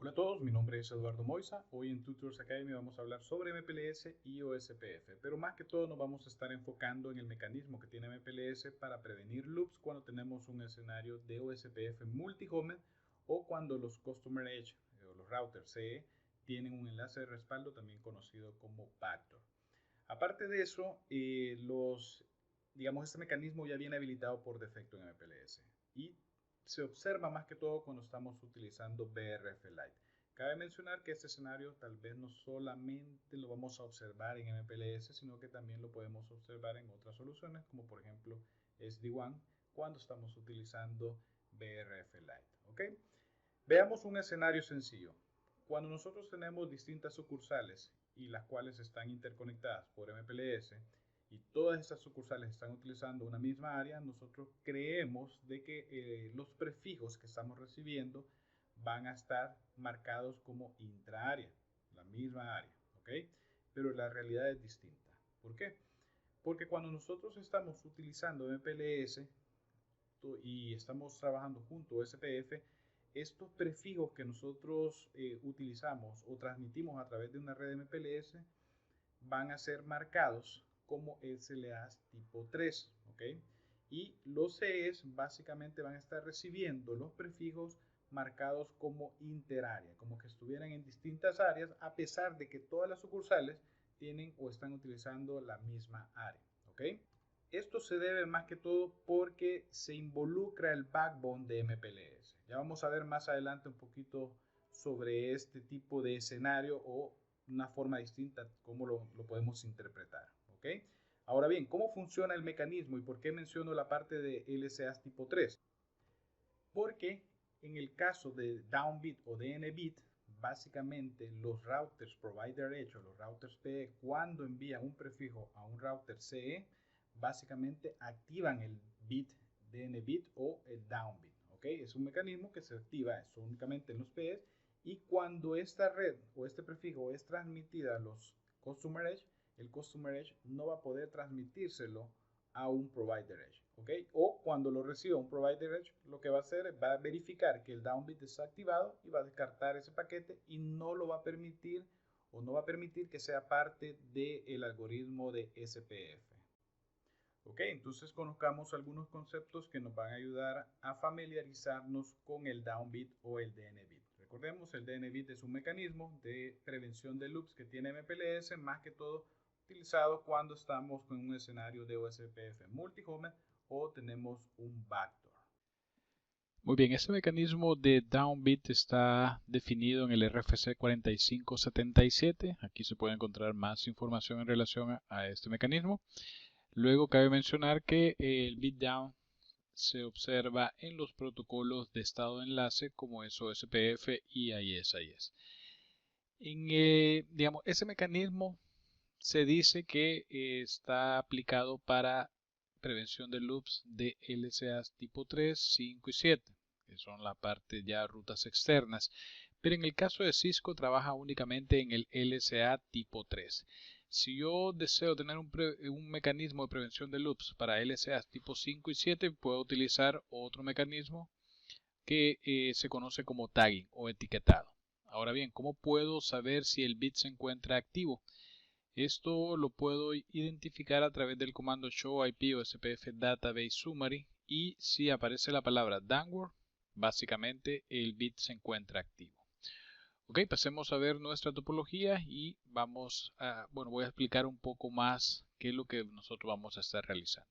Hola a todos, mi nombre es Eduardo Moisa. Hoy en Tutors Academy vamos a hablar sobre MPLS y OSPF, pero más que todo nos vamos a estar enfocando en el mecanismo que tiene MPLS para prevenir loops cuando tenemos un escenario de OSPF multi-homed o cuando los Customer Edge o los routers CE tienen un enlace de respaldo también conocido como backdoor. Aparte de eso, este mecanismo ya viene habilitado por defecto en MPLS y se observa más que todo cuando estamos utilizando BRF Lite. Cabe mencionar que este escenario tal vez no solamente lo vamos a observar en MPLS, sino que también lo podemos observar en otras soluciones, como por ejemplo SD-WAN, cuando estamos utilizando BRF Lite. ¿Okay? Veamos un escenario sencillo. Cuando nosotros tenemos distintas sucursales y las cuales están interconectadas por MPLS y todas estas sucursales están utilizando una misma área, nosotros creemos de que los prefijos que estamos recibiendo van a estar marcados como intraárea, la misma área, ¿ok? Pero la realidad es distinta. ¿Por qué? Porque cuando nosotros estamos utilizando MPLS y estamos trabajando junto a SPF, estos prefijos que nosotros utilizamos o transmitimos a través de una red MPLS van a ser marcados como SLAs tipo 3, ¿ok? Y los CEs básicamente van a estar recibiendo los prefijos marcados como interárea, como que estuvieran en distintas áreas, a pesar de que todas las sucursales tienen o están utilizando la misma área, ¿ok? Esto se debe más que todo porque se involucra el backbone de MPLS. Ya vamos a ver más adelante un poquito sobre este tipo de escenario o una forma distinta cómo lo podemos interpretar. ¿Ok? Ahora bien, ¿cómo funciona el mecanismo y por qué menciono la parte de LSAs tipo 3? Porque en el caso de downbit o DNBit, básicamente los routers provider edge o los routers PE, cuando envían un prefijo a un router CE, básicamente activan el bit DNBit o el downbit. ¿Ok? Es un mecanismo que se activa eso únicamente en los PEs y cuando esta red o este prefijo es transmitida a los Customer Edge, el Customer Edge no va a poder transmitírselo a un Provider Edge. ¿Ok? O cuando lo reciba un Provider Edge, lo que va a hacer es va a verificar que el downbit está activado y va a descartar ese paquete y no lo va a permitir o no va a permitir que sea parte del algoritmo de SPF. Ok, entonces conozcamos algunos conceptos que nos van a ayudar a familiarizarnos con el downbit o el DNBit. Recordemos, el DNBit es un mecanismo de prevención de loops que tiene MPLS, más que todo utilizado cuando estamos con un escenario de OSPF multi-homed o tenemos un backdoor. Muy bien, este mecanismo de downbit está definido en el RFC 4577. Aquí se puede encontrar más información en relación a este mecanismo. Luego cabe mencionar que el bit down se observa en los protocolos de estado de enlace como es OSPF y AES. Ese mecanismo se dice que está aplicado para prevención de loops de LCAs tipo 3, 5 y 7, que son la parte ya rutas externas. Pero en el caso de Cisco trabaja únicamente en el LCA tipo 3. Si yo deseo tener un mecanismo de prevención de loops para LCAs tipo 5 y 7, puedo utilizar otro mecanismo que se conoce como tagging o etiquetado. Ahora bien, ¿cómo puedo saber si el bit se encuentra activo? Esto lo puedo identificar a través del comando show IP o SPF database summary y si aparece la palabra downward, básicamente el bit se encuentra activo. Ok, pasemos a ver nuestra topología y voy a explicar un poco más qué es lo que nosotros vamos a estar realizando.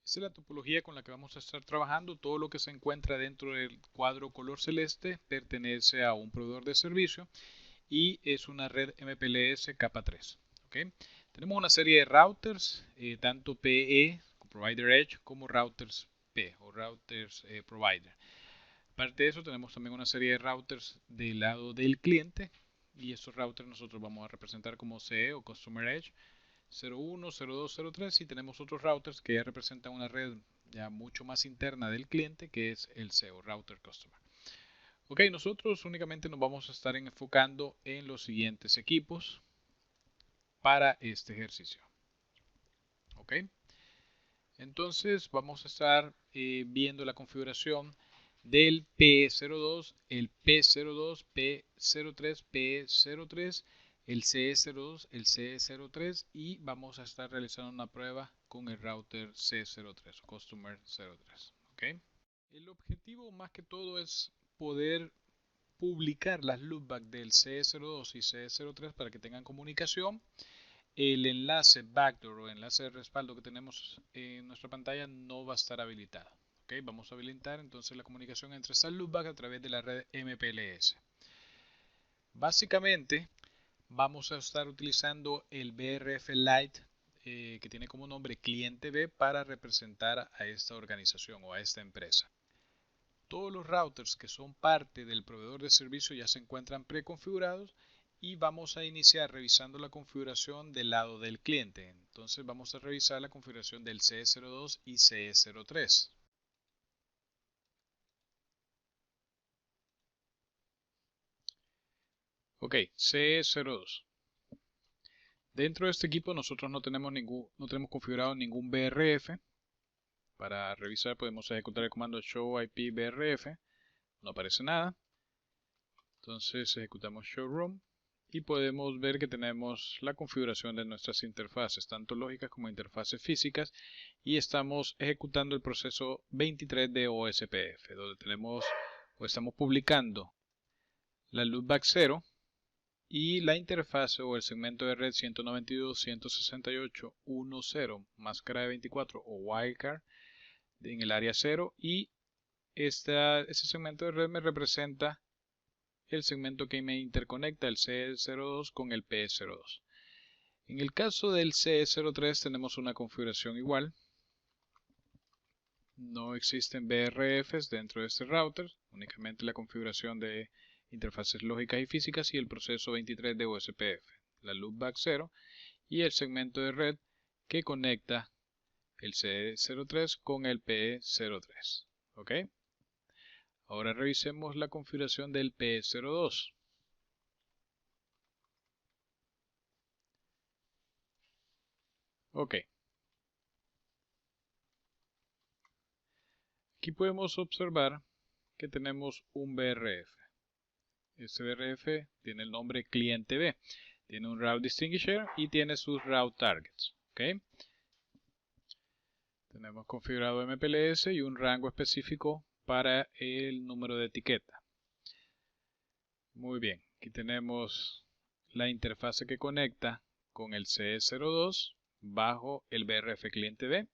Esta es la topología con la que vamos a estar trabajando. Todo lo que se encuentra dentro del cuadro color celeste pertenece a un proveedor de servicio y es una red MPLS capa 3. ¿Okay? Tenemos una serie de routers, tanto PE, Provider Edge, como routers P o routers Provider. Aparte de eso, tenemos también una serie de routers del lado del cliente y estos routers nosotros vamos a representar como CE o Customer Edge 01, 02, 03 y tenemos otros routers que ya representan una red ya mucho más interna del cliente que es el CEO, Router Customer. Ok, nosotros únicamente nos vamos a estar enfocando en los siguientes equipos para este ejercicio. Ok, entonces vamos a estar viendo la configuración del P02, el P02, P03, P03, el CE02, el CE03 y vamos a estar realizando una prueba con el router C03 o Customer 03. ¿Okay? El objetivo más que todo es poder publicar las loopbacks del CE02 y CE03 para que tengan comunicación. El enlace backdoor o enlace de respaldo que tenemos en nuestra pantalla no va a estar habilitado. ¿Okay? Vamos a habilitar entonces la comunicación entre estas loopbacks a través de la red MPLS. Básicamente vamos a estar utilizando el BRF Lite que tiene como nombre cliente B para representar a esta organización o a esta empresa. Todos los routers que son parte del proveedor de servicio ya se encuentran preconfigurados y vamos a iniciar revisando la configuración del lado del cliente. Entonces vamos a revisar la configuración del CE02 y CE03. Ok, CE02. Dentro de este equipo nosotros no tenemos configurado ningún BRF. Para revisar podemos ejecutar el comando show IP BRF. No aparece nada. Entonces ejecutamos showroom y podemos ver que tenemos la configuración de nuestras interfaces, tanto lógicas como interfaces físicas, y estamos ejecutando el proceso 23 de OSPF, donde estamos publicando la loopback 0 y la interfaz o el segmento de red 192.168.1.0 máscara de 24 o wildcard en el área 0, y ese segmento de red me representa el segmento que me interconecta el CE02 con el P02. En el caso del CE03 tenemos una configuración igual. No existen BRFs dentro de este router, únicamente la configuración de interfaces lógicas y físicas y el proceso 23 de OSPF, la loopback 0 y el segmento de red que conecta el CE03 con el P03. ¿Ok? Ahora revisemos la configuración del P02. Ok. Aquí podemos observar que tenemos un BRF. Este BRF tiene el nombre cliente B. Tiene un route distinguisher y tiene sus route targets. ¿Okay? Tenemos configurado MPLS y un rango específico para el número de etiqueta. Muy bien. Aquí tenemos la interfase que conecta con el CE02 bajo el BRF cliente B.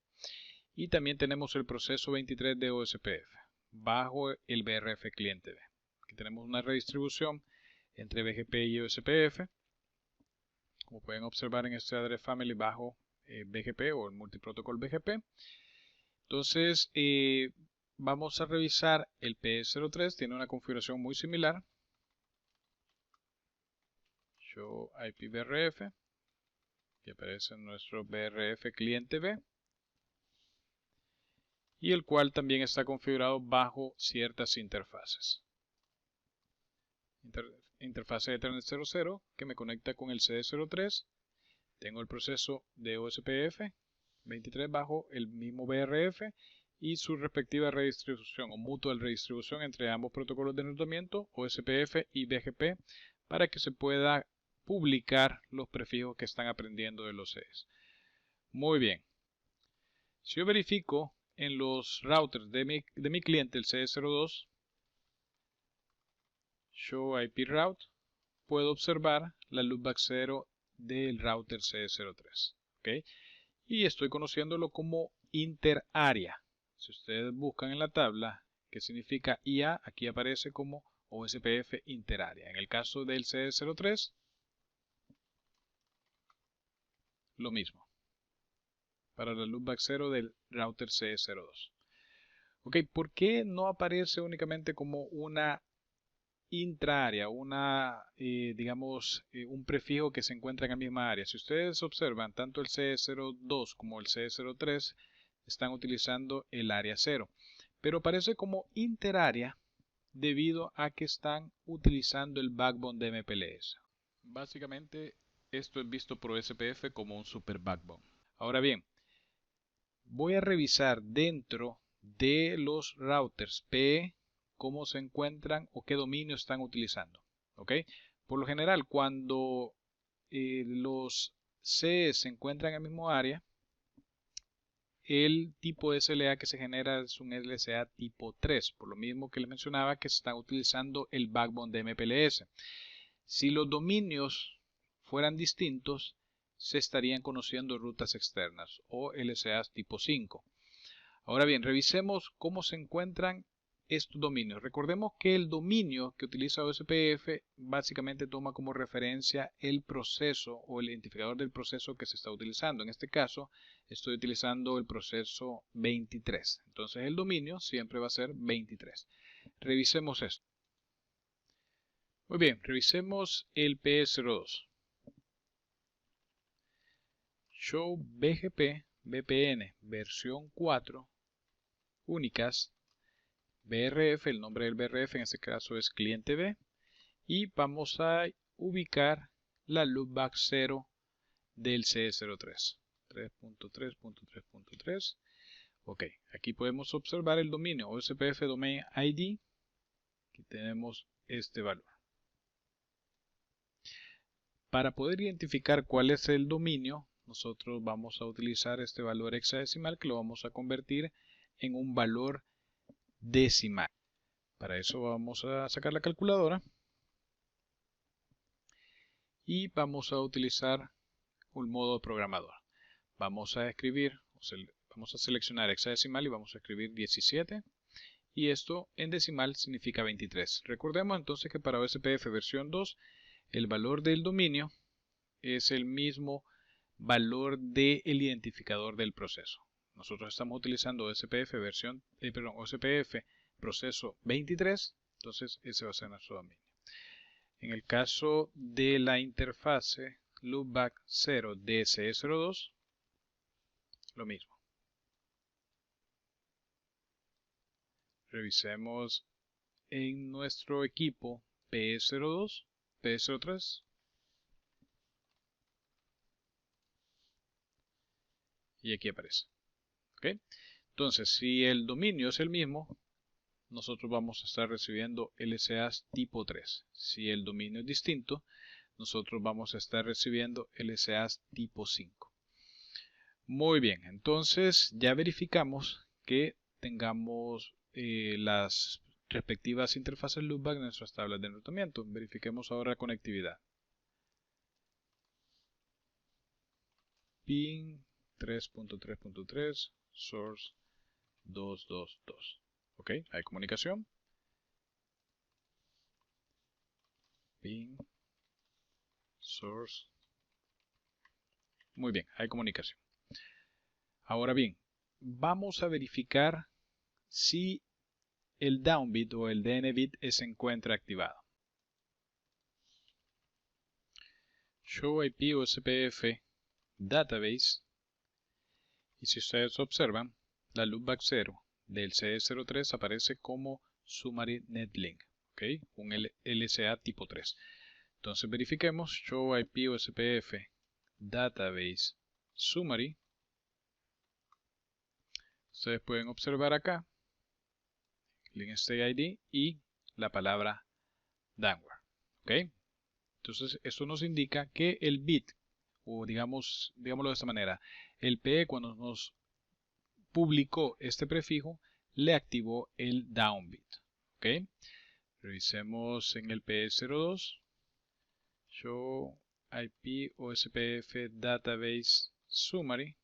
Y también tenemos el proceso 23 de OSPF bajo el BRF cliente B. Aquí tenemos una redistribución entre BGP y OSPF. Como pueden observar en este address family bajo BGP o el multiprotocol BGP. Entonces vamos a revisar el P03. Tiene una configuración muy similar. Show IP BRF. Y aparece nuestro BRF cliente B. Y el cual también está configurado bajo ciertas interfaces. Interfase Ethernet 00 que me conecta con el CD03. Tengo el proceso de OSPF 23 bajo el mismo BRF y su respectiva redistribución o mutual redistribución entre ambos protocolos de enrutamiento, OSPF y BGP, para que se pueda publicar los prefijos que están aprendiendo de los CEs. Muy bien. Si yo verifico en los routers de mi cliente, el CE02, Show IP Route, puedo observar la loopback 0 del router CE03. ¿Okay? Y estoy conociéndolo como interarea. Si ustedes buscan en la tabla qué significa IA, aquí aparece como OSPF interarea. En el caso del CE03, lo mismo. Para la loopback 0 del router CE02. Ok, ¿por qué no aparece únicamente como una intraárea, digamos, un prefijo que se encuentra en la misma área? Si ustedes observan, tanto el CE02 como el CE03 están utilizando el área 0, pero aparece como interárea debido a que están utilizando el backbone de MPLS. Básicamente, esto es visto por OSPF como un super backbone. Ahora bien, voy a revisar dentro de los routers P cómo se encuentran o qué dominio están utilizando. ¿Ok? Por lo general, cuando los CE se encuentran en el mismo área, el tipo de SLA que se genera es un LSA tipo 3, por lo mismo que les mencionaba que se está utilizando el backbone de MPLS. Si los dominios fueran distintos, se estarían conociendo rutas externas o LSAs tipo 5. Ahora bien, revisemos cómo se encuentran estos dominios. Recordemos que el dominio que utiliza OSPF básicamente toma como referencia el proceso o el identificador del proceso que se está utilizando. En este caso, estoy utilizando el proceso 23. Entonces el dominio siempre va a ser 23. Revisemos esto. Muy bien, revisemos el P02. Show BGP VPN versión 4 únicas. BRF, el nombre del BRF en este caso es cliente B, y vamos a ubicar la loopback 0 del C03 3.3.3.3. ok, aquí podemos observar el dominio OSPF Domain ID. Aquí tenemos este valor. Para poder identificar cuál es el dominio, nosotros vamos a utilizar este valor hexadecimal que lo vamos a convertir en un valor decimal. Para eso vamos a sacar la calculadora y vamos a utilizar un modo programador. Vamos a escribir, vamos a seleccionar hexadecimal y vamos a escribir 17 y esto en decimal significa 23. Recordemos entonces que para OSPF versión 2 el valor del dominio es el mismo valor del identificador del proceso. Nosotros estamos utilizando OSPF OSPF proceso 23, entonces ese va a ser nuestro dominio. En el caso de la interfase loopback 0 DC02, lo mismo. Revisemos en nuestro equipo P02, P03. Y aquí aparece. ¿Okay? Entonces, si el dominio es el mismo, nosotros vamos a estar recibiendo LSAs tipo 3. Si el dominio es distinto, nosotros vamos a estar recibiendo LSAs tipo 5. Muy bien, entonces ya verificamos que tengamos las respectivas interfaces loopback en nuestras tablas de enrutamiento. Verifiquemos ahora conectividad. Ping 3.3.3 source 222. Ok, hay comunicación. Ping source. Muy bien, hay comunicación. Ahora bien, vamos a verificar si el downbit o el DNBit se encuentra activado. Show IP OSPF database. Y si ustedes observan, la loopback 0 del CE03 aparece como summary netlink, ¿okay? Un LSA tipo 3. Entonces verifiquemos show IP OSPF database summary. Ustedes pueden observar acá link state ID y la palabra downward, ¿okay? Entonces esto nos indica que el bit, o digámoslo de esta manera, el PE cuando nos publicó este prefijo le activó el downbit. ¿Okay? Revisemos en el P02 show IP OSPF database summary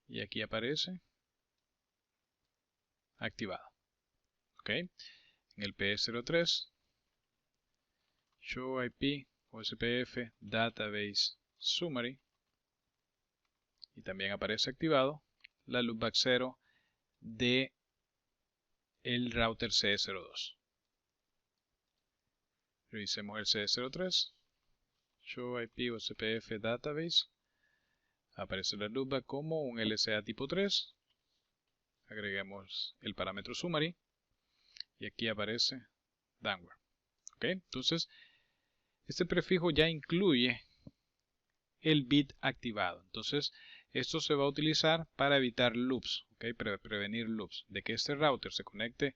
y aquí aparece activado. ¿Okay? En el P03 show IP OSPF database summary y también aparece activado la loopback 0 de el router CE02. Revisemos el CE03 show IP OSPF database. Aparece la loopback como un LSA tipo 3. Agreguemos el parámetro summary y aquí aparece downward. ¿Okay? Entonces este prefijo ya incluye el bit activado. Entonces Esto se va a utilizar para evitar loops, ¿okay? Prevenir loops, de que este router se conecte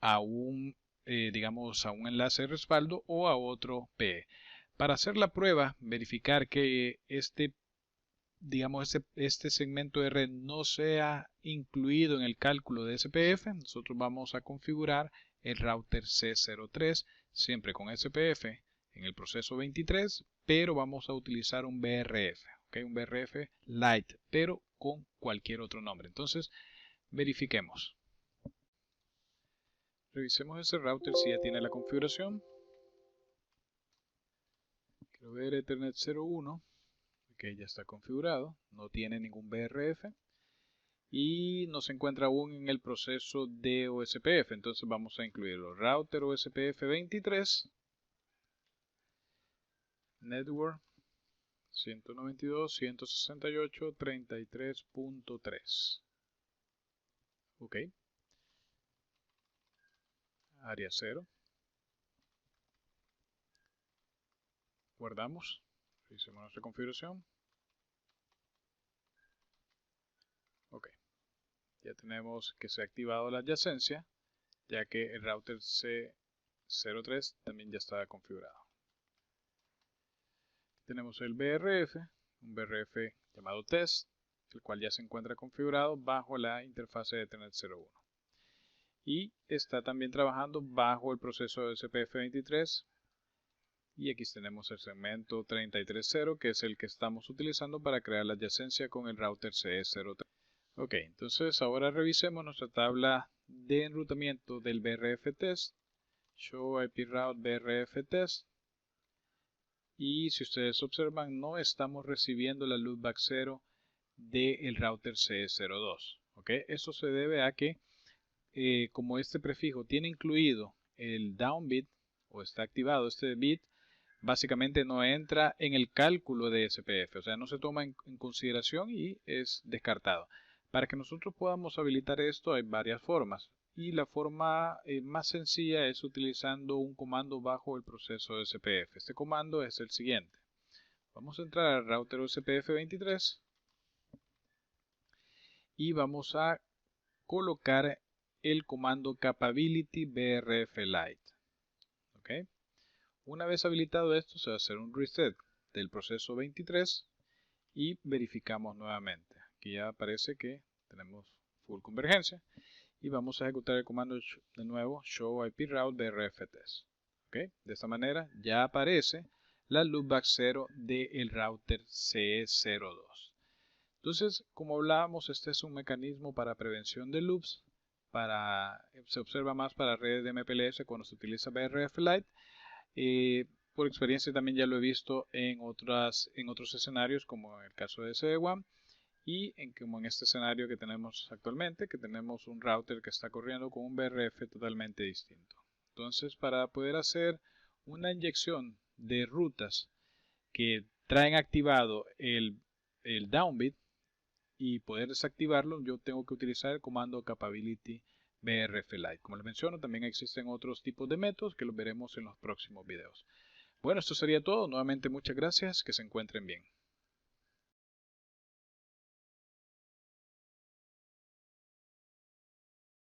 a un, digamos, a un enlace de respaldo o a otro PE. Para hacer la prueba, verificar que digamos, este segmento de red no sea incluido en el cálculo de SPF, nosotros vamos a configurar el router C03, siempre con SPF en el proceso 23, pero vamos a utilizar un BRF, ¿okay? Un BRF Lite, pero con cualquier otro nombre. Entonces, verifiquemos. Revisemos ese router si ya tiene la configuración. Quiero ver Ethernet 01. Que ya está configurado, no tiene ningún BRF y no se encuentra aún en el proceso de OSPF, entonces vamos a incluirlo. Router OSPF 23, Network 192.168.33.3. Ok. Área 0. Guardamos. Revisemos nuestra configuración. Ok. Ya tenemos que se ha activado la adyacencia, ya que el router C03 también ya está configurado. Tenemos el BRF, un BRF llamado test, el cual ya se encuentra configurado bajo la interfase de Ethernet 01. Y está también trabajando bajo el proceso de SPF23. Y aquí tenemos el segmento 33.0, que es el que estamos utilizando para crear la adyacencia con el router CE03. Ok, entonces ahora revisemos nuestra tabla de enrutamiento del BRF test. Show IP route BRF test. Y si ustedes observan, no estamos recibiendo la loopback 0 del router CE02. ¿Okay? Eso se debe a que como este prefijo tiene incluido el down bit o está activado este bit, básicamente no entra en el cálculo de SPF, o sea, no se toma en consideración y es descartado. Para que nosotros podamos habilitar esto hay varias formas. Y la forma más sencilla es utilizando un comando bajo el proceso de SPF. Este comando es el siguiente. Vamos a entrar al router SPF 23 y vamos a colocar el comando capability brf lite. ¿Okay? Una vez habilitado esto, se va a hacer un reset del proceso 23 y verificamos nuevamente. Aquí ya aparece que tenemos full convergencia. Y vamos a ejecutar el comando de nuevo show IP route brf test. ¿Okay? De esta manera ya aparece la loopback 0 del router CE02. Entonces, como hablábamos, este es un mecanismo para prevención de loops. Se observa más para redes de MPLS cuando se utiliza BRF Lite. Por experiencia también ya lo he visto en otros escenarios, como en el caso de SD-WAN. Y como en este escenario que tenemos actualmente, que tenemos un router que está corriendo con un BRF totalmente distinto. Entonces, para poder hacer una inyección de rutas que traen activado el downbit y poder desactivarlo, yo tengo que utilizar el comando capability brf lite. Como les menciono, también existen otros tipos de métodos que los veremos en los próximos videos. Bueno, esto sería todo. Nuevamente muchas gracias. Que se encuentren bien.